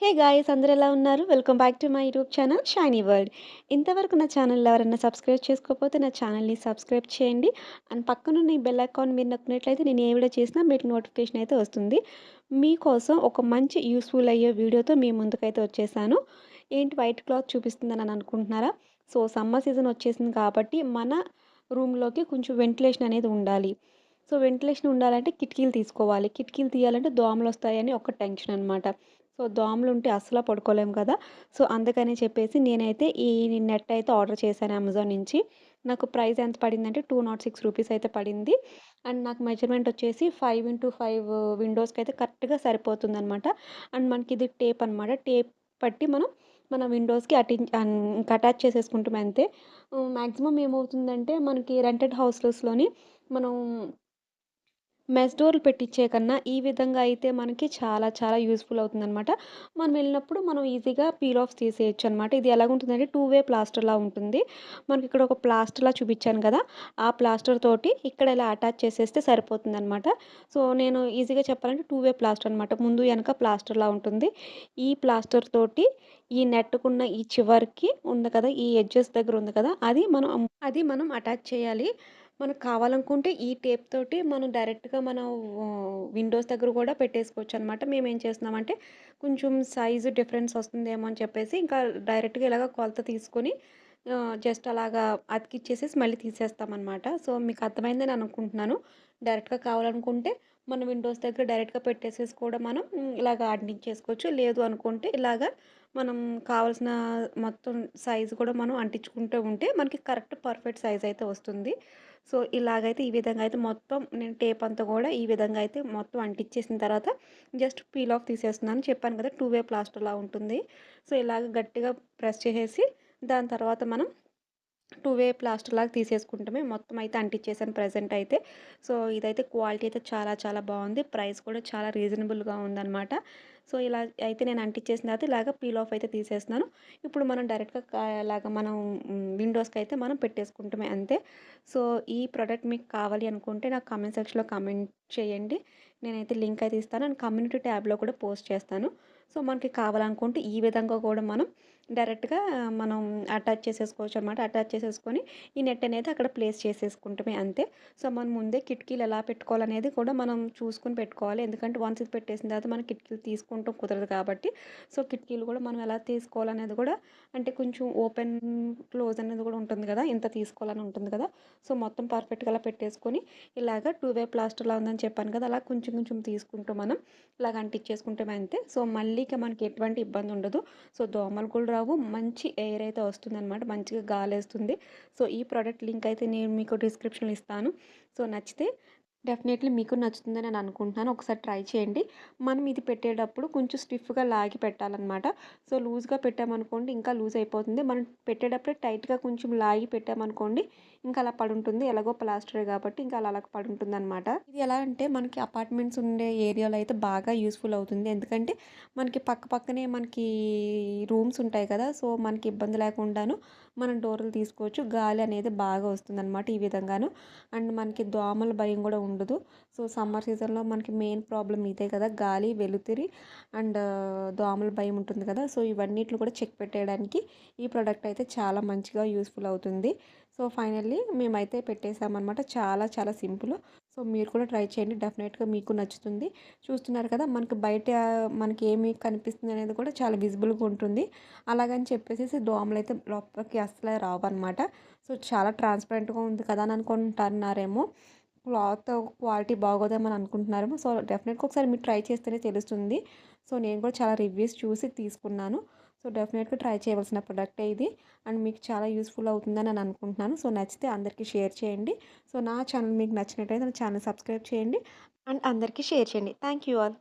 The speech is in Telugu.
హే గాయ్స్ అందరూ ఎలా ఉన్నారు? Welcome back to my YouTube channel shiny world. ఇంతవరకు నా ఛానల్‌లో ఎవరైనా సబ్స్క్రైబ్ చేసుకోకపోతే నా ఛానల్‌ని సబ్స్క్రైబ్ చేయండి. అండ్ పక్కనున్న ఈ బెల్ ఐకాన్ మీరు నొక్కినట్లయితే నేను ఏ వీడియో చేసినా మీకు నోటిఫికేషన్ అయితే వస్తుంది. మీకోసం ఒక మంచి యూజ్‌ఫుల్ అయ్యే వీడియోతో మీ ముందుకైతే వచ్చేసాను. ఏంటి వైట్ క్లాత్ చూపిస్తుందని అనుకుంటున్నారా? సో, సమ్మర్ సీజన్ వచ్చేసింది కాబట్టి మన రూమ్‌లోకి కొంచెం వెంటిలేషన్ అనేది ఉండాలి. సో, వెంటిలేషన్ ఉండాలంటే కిటికీలు తీసుకోవాలి. కిటికీలు తీయాలంటే దోమలొస్తాయని ఒక టెన్షన్ అనమాట. సో, దోమలుంటే అస్సల పడుకోలేము కదా! సో, అందుకని చెప్పేసి నేనైతే ఈ నెట్ అయితే ఆర్డర్ చేశాను అమెజాన్ నుంచి. నాకు ప్రైస్ ఎంత పడిందంటే రూ. 206 అయితే పడింది. అండ్ నాకు మెజర్‌మెంట్ వచ్చేసి 5x5 విండోస్‌కైతే కరెక్ట్‌గా సరిపోతుందనమాట. అండ్ మనకిది టేప్ అనమాట. టేప్ పట్టి మనం మన విండోస్‌కి ఇంక అటాచ్ చేసేసుకుంటాం అంతే. మాక్సిమం ఏమవుతుందంటే మనకి రెంటెడ్ హౌసెస్‌లోని మనం మెస్ డోర్‌లు పెట్టిచ్చే కన్నా ఈ విధంగా అయితే మనకి చాలా చాలా యూజ్‌ఫుల్ అవుతుందనమాట. మనం వెళ్ళినప్పుడు మనం ఈజీగా పీల్ ఆఫ్ తీసేయొచ్చనమాట. ఇది ఎలాగుంటుందంటే టూ వే ప్లాస్టర్‌లా ఉంటుంది. మనకిక్కడ ఒక ప్లాస్టర్‌లా చూపిచ్చాను కదా! ఆ ప్లాస్టర్ తోటి ఇక్కడ ఇలా అటాచ్ చేసేస్తే సరిపోతుందనమాట. సో, నేను ఈజీగా చెప్పాలంటే టూ వే ప్లాస్టర్ అనమాట. ముందు ఎనక ప్లాస్టర్‌లా ఉంటుంది. ఈ ప్లాస్టర్ తోటి ఈ నెట్‌కున్న ఈ చివరకి ఉంది కదా! ఈ ఎడ్జెస్ దగ్గర ఉంది కదా! అది మనం అటాచ్ చేయాలి. మనకు కావాలనుకుంటే ఈ టేప్ తోటి మనం డైరెక్ట్‌గా మనం విండోస్ దగ్గర కూడా పెట్టేసుకోవచ్చనమాట. మేమేం చేస్తున్నామంటే కొంచెం సైజు డిఫరెన్స్ వస్తుందేమో అని చెప్పేసి ఇంకా డైరెక్ట్‌గా ఇలాగ కొలత తీసుకొని జస్ట్ అలాగా అతికిచ్చేసేసి మళ్ళీ తీసేస్తామనమాట. సో, మీకు అర్థమైందని అనుకుంటున్నాను. డైరెక్ట్‌గా కావాలనుకుంటే మన విండోస్ దగ్గర డైరెక్ట్‌గా పెట్టేసేసి కూడా మనం ఇలాగ అంటించేసుకోవచ్చు. లేదు అనుకుంటే ఇలాగ మనం కావాల్సిన మొత్తం సైజు కూడా మనం అంటించుకుంటూ ఉంటే మనకి కరెక్ట్ పర్ఫెక్ట్ సైజ్ అయితే వస్తుంది. సో, ఇలాగైతే ఈ విధంగా అయితే మొత్తం నేను టేప్ అంతా కూడా ఈ విధంగా అయితే మొత్తం అంటించేసిన తర్వాత జస్ట్ పీల్ ఆఫ్ తీసేస్తున్నాను. చెప్పాను కదా! టూ వే ప్లాస్టర్‌లా ఉంటుంది. సో, ఇలాగ గట్టిగా ప్రెస్ చేసేసి దాని తర్వాత మనం టూ వే ప్లాస్టర్‌లాగా తీసేసుకుంటమే. మొత్తం అయితే అంటించేసాను ప్రెజెంట్ అయితే. సో, ఇదైతే క్వాలిటీ అయితే చాలా చాలా బావుంది. ప్రైస్ కూడా చాలా రీజనబుల్‌గా ఉందనమాట. సో, ఇలా అయితే నేను అంటించేసిన తర్వాత ఇలాగ పీల్ ఆఫ్ అయితే తీసేస్తున్నాను. ఇప్పుడు మనం డైరెక్ట్‌గా ఇలాగ మనం విండోస్‌కైతే మనం పెట్టేసుకుంటమే అంతే. సో, ఈ ప్రొడక్ట్ మీకు కావాలి అనుకుంటే నాకు కామెంట్ సెక్షన్‌లో కామెంట్ చేయండి. నేనైతే లింక్ అయితే ఇస్తాను. అండ్ కమ్యూనిటీ ట్యాబ్‌లో కూడా పోస్ట్ చేస్తాను. సో, మనకి కావాలనుకుంటే ఈ విధంగా కూడా మనం డైరెక్ట్‌గా మనం అటాచ్ చేసేసుకోవచ్చనమాట. అటాచ్ చేసేసుకొని ఈ నెట్ అనేది అక్కడ ప్లేస్ చేసేసుకుంటమే అంతే. సో, మనం ముందే కిటికీలు ఎలా పెట్టుకోవాలనేది కూడా మనం చూసుకొని పెట్టుకోవాలి. ఎందుకంటే వన్స్ ఇది పెట్టేసిన తర్వాత మనం కిటికీలు తీసుకుంటం కుదరదు కాబట్టి. సో, కిటికీలు కూడా మనం ఎలా తీసుకోవాలనేది కూడా అంటే కొంచెం ఓపెన్, క్లోజ్ అనేది కూడా ఉంటుంది కదా! ఇంత తీసుకోవాలని ఉంటుంది కదా! సో, మొత్తం పర్ఫెక్ట్‌గా అలా పెట్టేసుకొని ఇలాగ టూ వే ప్లాస్టర్‌లా ఉందని చెప్పాను కదా! అలా కొంచెం కొంచెం తీసుకుంటూ మనం ఇలాగ అంటించేసుకుంటమే అంతే. సో, మళ్ళీ ఇక మనకి ఎటువంటి ఇబ్బంది ఉండదు. సో, దోమలు కూడా రావు. మంచి ఎయిర్ అయితే వస్తుందనమాట. మంచిగా గాలేస్తుంది. సో, ఈ ప్రొడక్ట్ లింక్ అయితే నేను మీకు డిస్క్రిప్షన్‌లో ఇస్తాను. సో, నచ్చితే డెఫినెట్‌లీ మీకు నచ్చుతుందని నేను అనుకుంటున్నాను. ఒకసారి ట్రై చేయండి. మనం ఇది పెట్టేటప్పుడు కొంచెం స్టిఫ్‌గా లాగి పెట్టాలనమాట. సో, లూజ్‌గా పెట్టామనుకోండి ఇంకా లూజ్ అయిపోతుంది. మనం పెట్టేటప్పుడే టైట్‌గా కొంచెం లాగి పెట్టామనుకోండి ఇంకా అలా పడుంటుంది. ఎలాగో ప్లాస్టరే కాబట్టి ఇంకా అలా అలాగ పడుంటుందనమాట. ఇది ఎలా అంటే మనకి అపార్ట్మెంట్స్ ఉండే ఏరియాలో అయితే బాగా యూజ్‌ఫుల్ అవుతుంది. ఎందుకంటే మనకి పక్క పక్కనే మనకి రూమ్స్ ఉంటాయి కదా! సో, మనకి ఇబ్బంది లేకుండాను మనం డోర్లు తీసుకోవచ్చు. గాలి అనేది బాగా వస్తుందనమాట ఈ విధంగాను. అండ్ మనకి దోమల భయం కూడా ఉండదు. సో, సమ్మర్ సీజన్‌లో మనకి మెయిన్ ప్రాబ్లమ్ ఇదే కదా! గాలి, వెలుతురి అండ్ దోమల భయం ఉంటుంది కదా! సో, ఇవన్నిటిని కూడా చెక్ పెట్టేయడానికి ఈ ప్రొడక్ట్ అయితే చాలా మంచిగా యూజ్‌ఫుల్ అవుతుంది. సో, ఫైనల్లీ మేమైతే పెట్టేసామనమాట. చాలా చాలా సింపుల్. సో, మీరు కూడా ట్రై చేయండి. డెఫినెట్‌గా మీకు నచ్చుతుంది. చూస్తున్నారు కదా! మనకి బయట మనకి ఏమి కనిపిస్తుంది అనేది కూడా చాలా విజిబుల్‌గా ఉంటుంది. అలాగని చెప్పేసేసి దోమలైతే లోపలికి అస్సలే రావన్నమాట. సో, చాలా ట్రాన్స్‌పరెంట్‌గా ఉంది కదా అని అనుకుంటున్నారేమో. క్లాత్ క్వాలిటీ బాగోదేమో అని అనుకుంటున్నారేమో. సో, డెఫినెట్‌గా ఒకసారి మీరు ట్రై చేస్తేనే తెలుస్తుంది. సో, నేను కూడా చాలా రివ్యూస్ చూసి తీసుకున్నాను. సో, డెఫినెట్‌గా ట్రై చేయవలసిన ప్రొడక్టే ఇది. అండ్ మీకు చాలా యూజ్‌ఫుల్ అవుతుందని నేను అనుకుంటున్నాను. సో, నచ్చితే అందరికీ షేర్ చేయండి. సో, నా ఛానల్ మీకు నచ్చినట్టయితే నా ఛానల్ సబ్స్క్రైబ్ చేయండి. అండ్ అందరికీ షేర్ చేయండి. Thank you all.